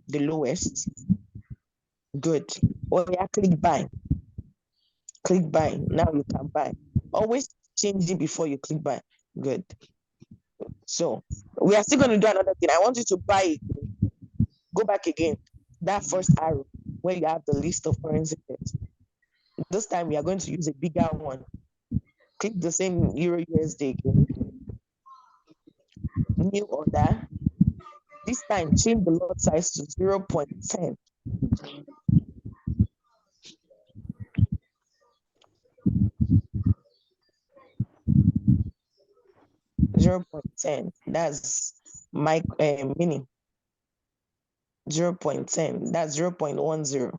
the lowest. Good. Oh yeah, click buy. Click buy. Now you can buy. Always change it before you click buy. Good. So we are still going to do another thing. I want you to buy. Go back again. That first arrow where you have the list of currency pairs. This time we are going to use a bigger one. Click the same Euro USD again. New order. This time change the lot size to 0.10. 0.10. That's mini. 0.10. That's 0.10.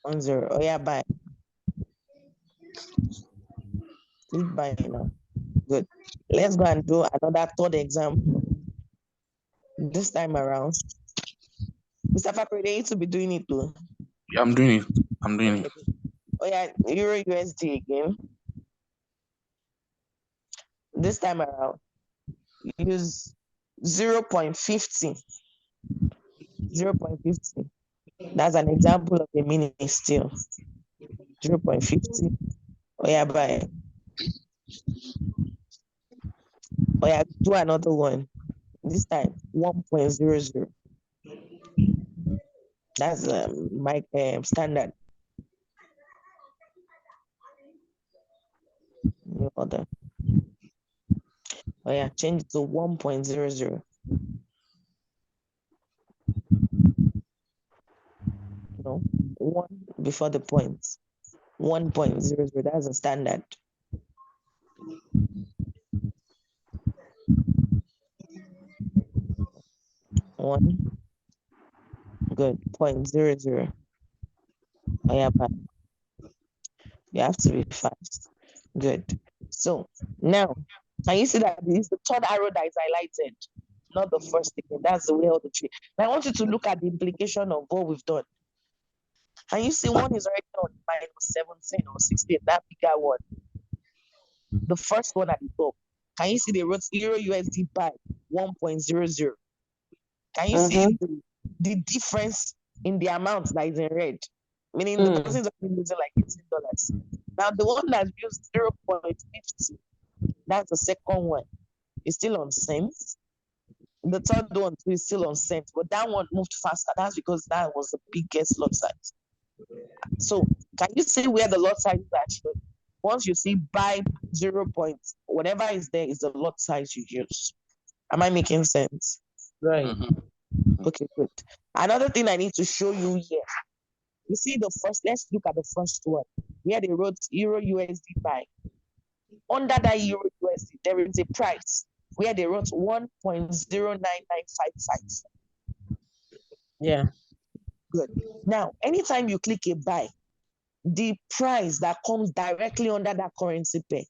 10. Oh yeah, buy. Click buy now. Good. Let's go and do another third example. This time around. Mr. Fakri, they need to be doing it too. Yeah, I'm doing it. Oh yeah, Euro USD again. This time around, use 0.50. 0.50. That's an example of a mini still. 0.50. Oh yeah, buy. Oh yeah, do another one. This time 1.00. That's my standard. New order. Oh yeah, change it to 1.00. No, 1 before the point. 1.00. That's a standard. One. Good. 0.00. Oh yeah, but you have to be fast. Good. So now, can you see that this is the third arrow that is highlighted, not the first thing? That's the way of the tree. Now I want you to look at the implication of what we've done. And you see one is already on minus 17 or 16, that bigger one. The first one at the top. Can you see they wrote Euro USD by 1.00? Can you see the difference in the amount that is in red? Meaning the person is only losing like $18. Now the one that's used 0.50, that's the second one. It's still on cents. The third one too is still on cents, but that one moved faster. That's because that was the biggest lot size. So can you see where the lot size is actually? Once you see buy 0. Whatever is there is the lot size you use. Am I making sense? Right. Okay, good. Another thing I need to show you here. You see the first, let's look at the first one. Where they wrote Euro USD buy. Under that Euro USD, there is a price where they wrote 1.09955. Yeah. Good. Now, anytime you click a buy, the price that comes directly under that currency pair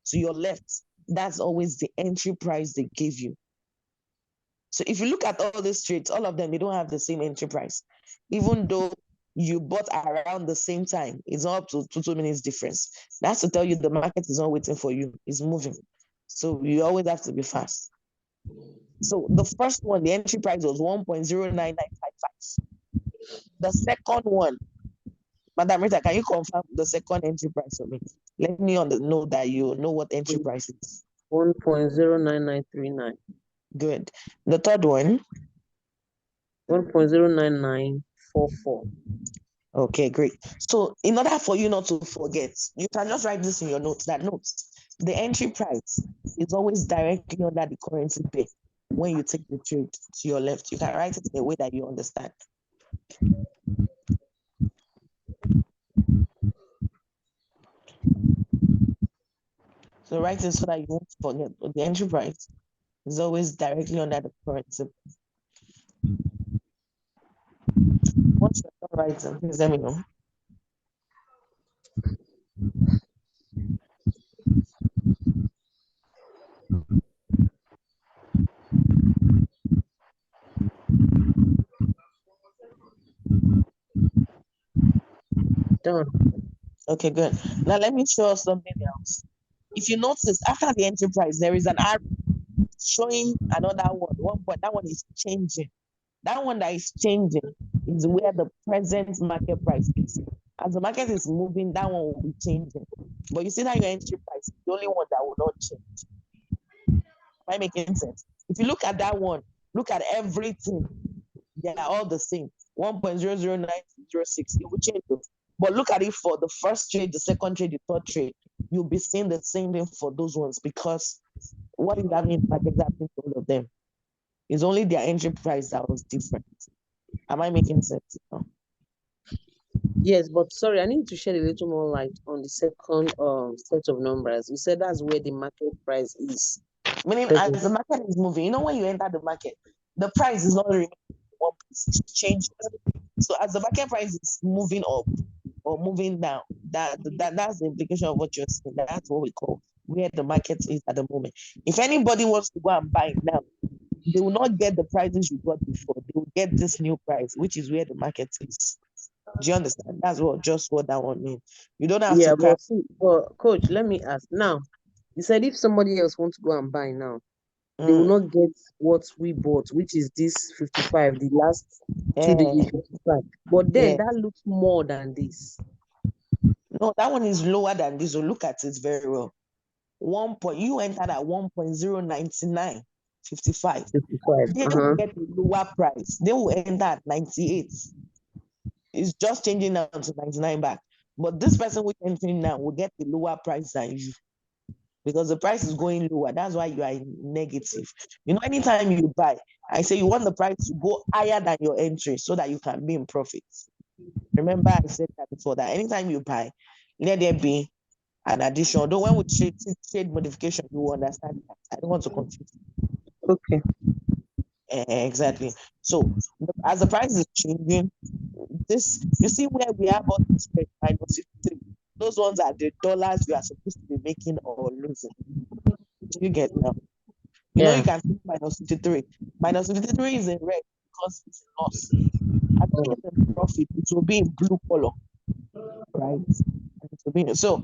to your left, that's always the entry price they give you. So if you look at all these trades, all of them, they don't have the same entry price. Even though you bought around the same time, it's not up to 2 minutes difference. That's to tell you the market is not waiting for you, it's moving. So you always have to be fast. So the first one, the entry price was 1.09955. The second one, Madam Rita, can you confirm the second entry price for me? Let me know that you know what entry price is. 1.09939. Good. The third one? 1.09944. Okay, great. So in order for you not to forget, you can just write this in your notes, that notes, the entry price is always directly under the currency pair when you take the trade to your left. You can write it in a way that you understand. So write it so that you won't forget. The entry price is always directly under the currency. Once you're done writing, please let me know. Done. Okay, good. Now let me show us something else. If you notice, after the entry price, there is an arrow showing another one point. That one is changing. That one that is changing is where the present market price is. As the market is moving, that one will be changing. But you see that your entry price is the only one that will not change. Am I making sense? If you look at that one, look at everything. They are all the same. 1.00906. It will change those. But look at it for the first trade, the second trade, the third trade. You'll be seeing the same thing for those ones, because what is happening to all of them? It's only their entry price that was different. Am I making sense? No. Yes, but sorry, I need to shed a little more light on the second set of numbers. You said that's where the market price is. Meaning, as the market is moving, you know, when you enter the market, the price is not remaining one place, it's changing. So as the market price is moving up or moving down, that's the implication of what you're saying. That's what we call where the market is at the moment. If anybody wants to go and buy now, they will not get the prices you got before. They will get this new price, which is where the market is. Do you understand? That's what that one means. You don't have Yeah, to but see, coach, let me ask now. You said if somebody else wants to go and buy now, they will not get what we bought, which is this 55, the last 2 digits 55. But then that looks more than this. No, that one is lower than this. So look at it very well. You entered at 1.09955. 55. They will get a lower price. They will enter at 98. It's just changing now to 99 back. But this person who's entering now will get a lower price than you because the price is going lower. That's why you are in negative. You know, anytime you buy, I say you want the price to go higher than your entry so that you can be in profits. Remember, I said that before, that anytime you buy, let there be an addition. Although when we trade modification, you will understand that. I don't want to confuse you. Okay. Exactly. So as the price is changing, this, you see where we have all this minus 53. Those ones are the dollars you are supposed to be making or losing. Do you get now? You know, you can see minus 53. Minus 53 is in red because it's a loss. As it's in profit, it will be in blue color, right? So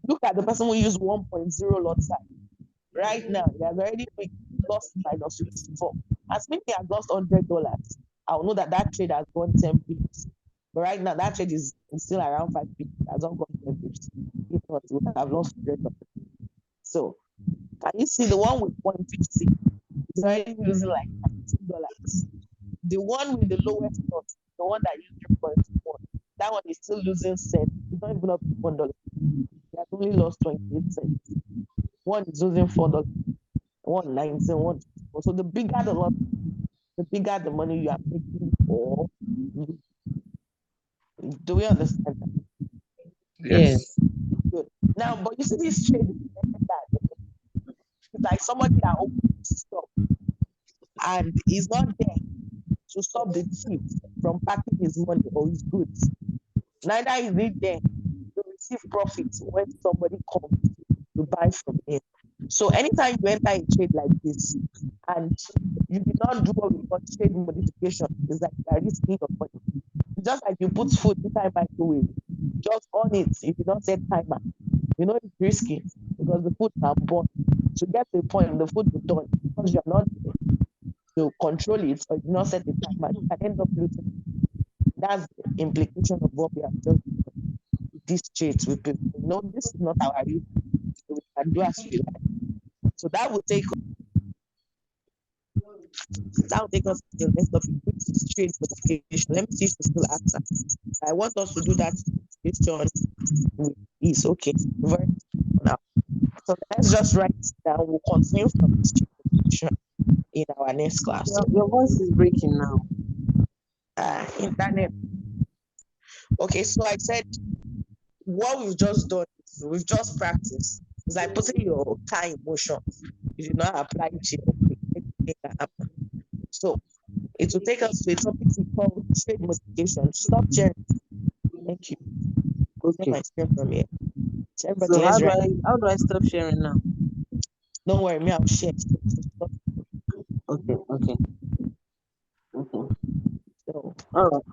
look at the person who used 1.0 lot size. Right now, he has already lost minus 54. As maybe he has lost $100, I'll know that trade has gone 10 pips. But right now, that trade is still around 5 pips. It has not gone 10 pips. If not, he would have lost $100. So, can you see the one with 150 is already losing like $2. The one with the lowest lot, the one that used 3.1, that one is still losing cents. It's not even up to $1. He has only lost 28 cents. One is losing $4. 119, 1. So the bigger the lot, the bigger the money you are making for. Do we understand that? Yes. Good. Now, but you see this trade, it's like somebody that opens to stop and he's not there to stop the thief from packing his money or his goods. Neither is he there to receive profits when somebody comes to buy from him. So anytime you enter a trade like this and you did not do what we call trade modification, it's like you are risking your money. Just like you put food inside microwave, just on it. If you don't set timer, you know it's risky because the food can burn. To get to the point, the food will done because you're not to control it or you not set the timer, you can end up losing. That's the implication of what we have just done. These trades with people. No, this is not our risk. We can do as we like. So that will take us to the next topic, which is trade modification. Let me see if we still answer. I want us to do that question with ease. Okay. Now. So let's just write it down. We'll continue from this trade modification in our next class. Your voice is breaking now. Internet. Okay, so I said what we've just done, we've just practiced. It's like putting your car in motion. You did not apply it, make that happen. So it will take us to a topic we call trade modification. Stop sharing. Thank you. Okay. My screen from here. So how do I stop sharing now? Don't worry, me, I'll share. Okay. So all right.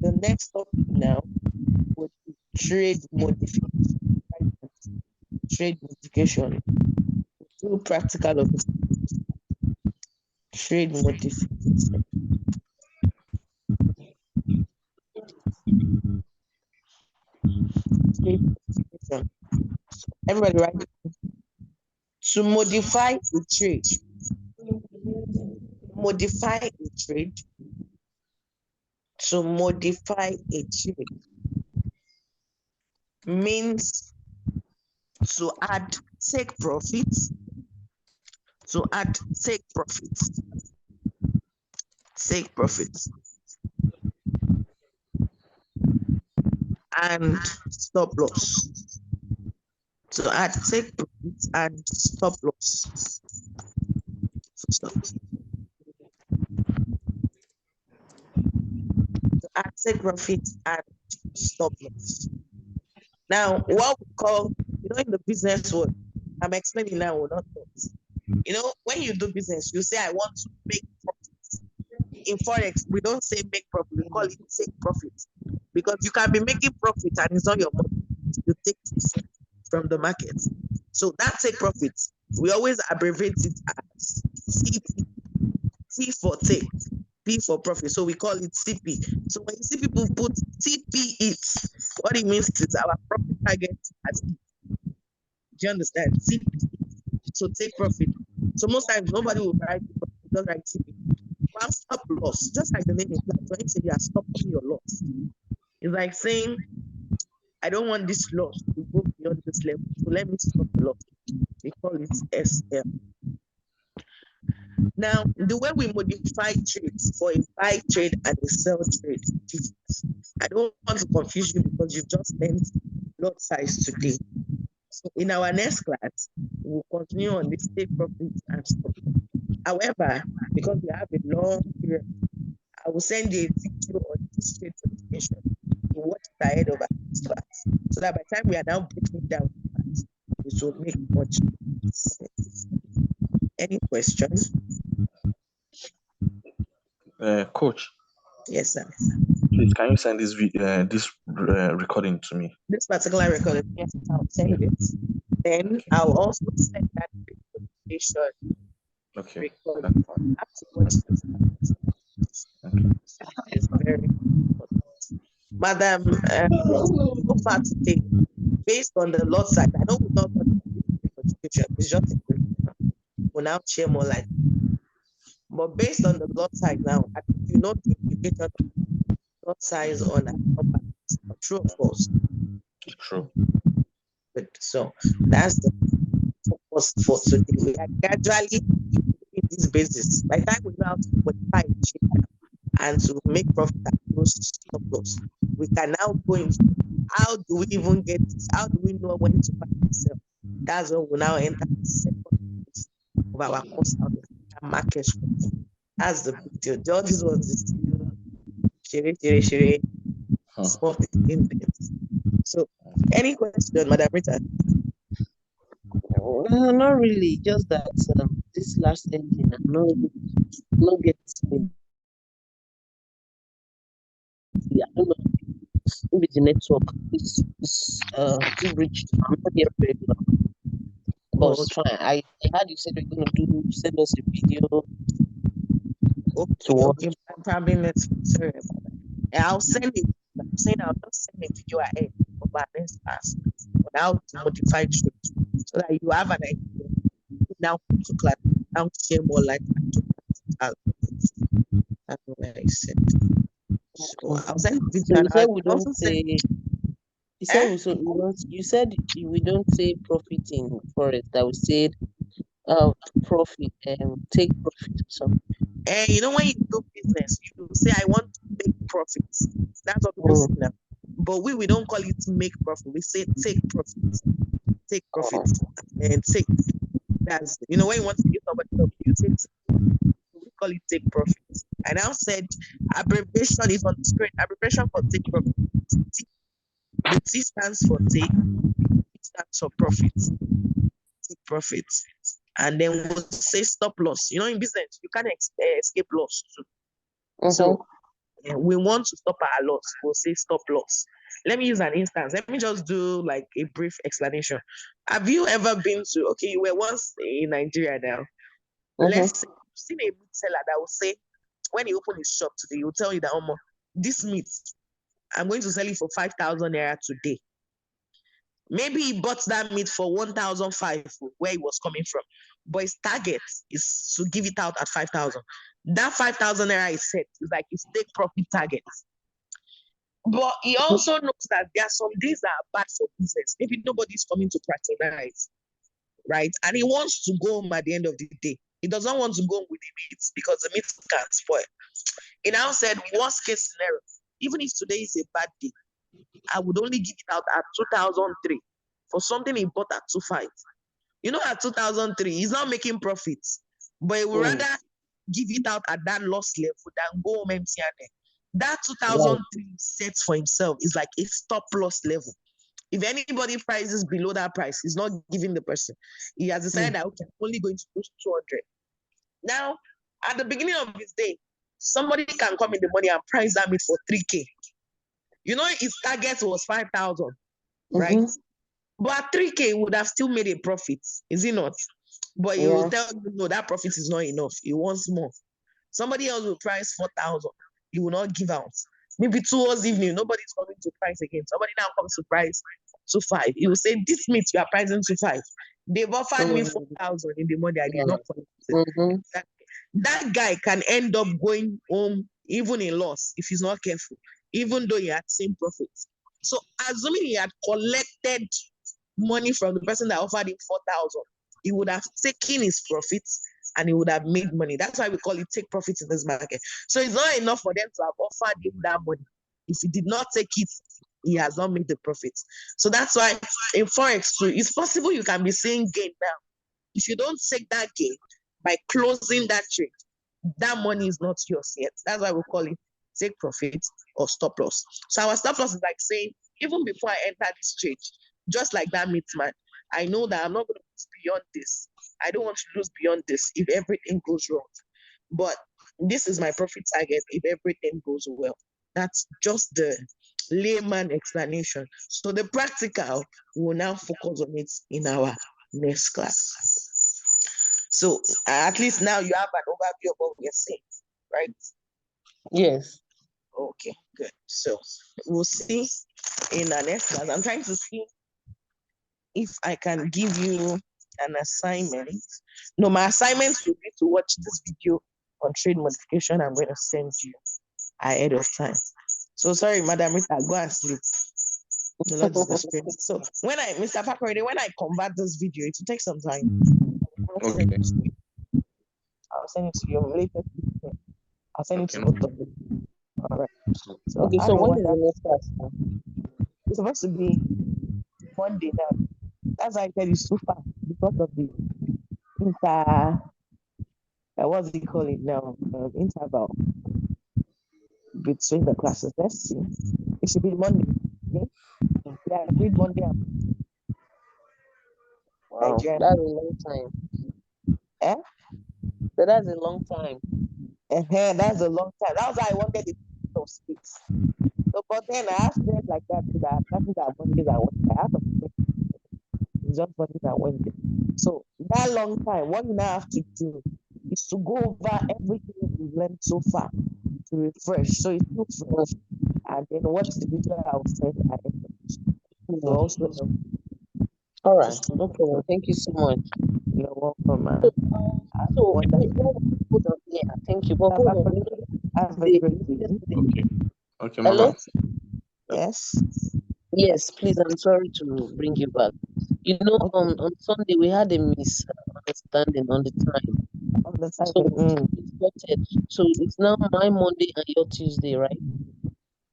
The next topic now would be trade modification. Trade modification. Do practical of trade modification. Trade modification. Everybody right? To modify a trade. Modify a trade. To modify a trade means to add take profits. To add take profits. Take profits. and stop loss. So add take profit and stop loss. Stop. So add take profit and stop loss. Now, what we call, in the business world, I'm explaining now, not thoughts. When you do business, you say, I want to make profit. In Forex, we don't say make profit, we call it take profit. Because you can be making profit and it's not your money. You take it from the market. So that take profit, we always abbreviate it as CP. T for take, P for profit. So we call it CP. So when you see people put TP it, what it means is our profit target as it. Do you understand? CP. So take profit. So most times nobody will write profit, just write CP. Well, stop loss, just like the name implies. When you say you are stopping your loss, it's like saying, I don't want this loss to go beyond this level, so let me stop the loss. We call it SL. Now, the way we modify trades for a buy trade and a sell trade, I don't want to confuse you because you've just learned lot size today. So in our next class, we'll continue on this take profit and stop. However, because we have a long period, I will send you a video on this trade information. You watch it ahead of our class, so that by the time we are now breaking down, it will make much sense. Any questions? Coach. Yes, sir. Please, can you send this recording to me? This particular recording, yes, I'll send it. Then I'll also send that presentation. Okay. Recording. I have to watch this. It's very important. Madam, so far today, based on the lot size, I know we're not going to notification, it's just a quick. We'll now share more light. But based on the lot size now, I think you know the indicator of lot size on a true or false. True. Good. So that's the focus for today. We are gradually in this basis. By the time we know how to modify it and to make profit at close to stop loss, we can now go into how do we even get this? How do we know when to buy and sell? That's when we now enter the second phase of our course out of market. That's the big deal. All this was the shere, small in this. So, any question, Madam Rita? Not really. Just that this last ending, I'm not getting. I don't know. Maybe the network is too rich. I'm not here very well. But it's fine. I heard you said you're gonna send us a video. Okay, probably next. Sorry about that. I'll send it. I'm saying I'll just send a video ahead of our next class on how to modify trades so that you have an idea. Now to class, now share more light to that's what I said. So I'll send the video. So you said we don't say. You said we don't say profit in Forex. That we said profit and take profit or something. And when you do business, you say I want to make profits. That's what people say now. But we don't call it make profit. We say take profits. Take profits and take. That's when you want to give somebody help, you take. We call it take profits. I now said abbreviation is on the screen. Abbreviation for take profit. The T stands for take. It stands for profits. Take profits. And then we'll say stop loss. In business, you can't escape loss too. So we want to stop our loss. We'll say stop loss. Let me use an instance. Let me just do like a brief explanation. Have you ever been to, you were once in Nigeria now. Let's say you've seen a meat seller that will say, when he opens his shop today, he will tell you that, this meat, I'm going to sell it for 5,000 naira today. Maybe he bought that meat for 1,005 where he was coming from, but his target is to give it out at 5,000. That 5,000 naira is set. It's like his take profit target. But he also knows that there are some days that are bad for business. Maybe nobody's coming to patronize, right? And he wants to go home at the end of the day. He doesn't want to go home with the meat because the meat can spoil. He now said, worst case scenario, even if today is a bad day, I would only give it out at 2003 for something he bought at 25. You know, at 2003, he's not making profits, but he would rather give it out at that loss level than go home empty handed. That 2003 set for himself is like a stop loss level. If anybody prices below that price, he's not giving the person. He has decided that, okay, I'm only going to lose 200. Now, at the beginning of his day, somebody can come in the morning and price that meat for 3K. You know, his target was 5,000, right? But at 3K, he would have still made a profit, is it not? But he will tell you, no, that profit is not enough. He wants more. Somebody else will price 4,000. He will not give out. Maybe towards evening, nobody's coming to price again. Somebody now comes to price 2.5. He will say, this meat you are pricing 2.5. They've offered me 4,000 in the morning. I did not collect it. That guy can end up going home even in loss if he's not careful, even though he had same profits. So assuming he had collected money from the person that offered him 4,000, he would have taken his profits and he would have made money. That's why we call it take profits in this market. So it's not enough for them to have offered him that money. If he did not take it, he has not made the profits. So that's why in Forex, it's possible you can be seeing gain now. If you don't take that gain by closing that trade, that money is not yours yet. That's why we call it take profit or stop loss. So our stop loss is like saying, even before I enter this trade, just like that meat man, I know that I'm not going to lose beyond this. I don't want to lose beyond this if everything goes wrong. But this is my profit target if everything goes well. That's just the layman explanation. So the practical, we'll now focus on it in our next class. So at least now you have an overview of what we're saying, right? Yes. Okay, good. So we'll see in our next class. I'm trying to see if I can give you an assignment. No, my assignment will be to watch this video on trade modification. I'm going to send you ahead of time. So sorry, Madam Rita, go and sleep. The Lord is the Spirit. So when Mr. Fakorede, when I convert this video, it will take some time. I'll send it to you later. I'll send it to both of you. All right. So, okay, so when is the next class? It's supposed to be Monday now. That's why I said it's too far because of the what's it called it now? Interval between the classes. Let's see. It should be Monday. Okay? Yeah, agreed Monday. Wow, that's a long time. Eh? So that's a long time. That's a long time. That was why I wanted it to speak. So, but then I asked them like that to that classes are Mondays and Wednesdays. I have to it's just Mondays and Wednesdays. So that long time, what you now have to do is to go over everything we've learned so far to refresh. So it's too fresh. And then watch the video I'll send at the end. Also, all right. Okay. Well, thank you so much. You're welcome, man. So, yeah, thank you. But hold on. Have a great day. Okay, hello? Yes. Yes, please. I'm sorry to bring you back. You know, on Sunday we had a misunderstanding on the time. On the time. So it's now my Monday and your Tuesday, right?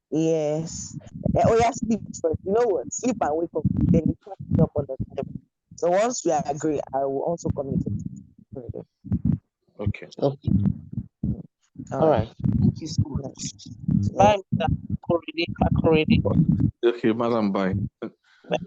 Yes. Oh, yeah, sleep first. You know what? Sleep and wake up. Then you catch up on the time. So once we agree, I will also communicate. Okay. Okay. All right. Thank you so much. Bye, Mr. Fakorede. Okay, madam, bye. Bye.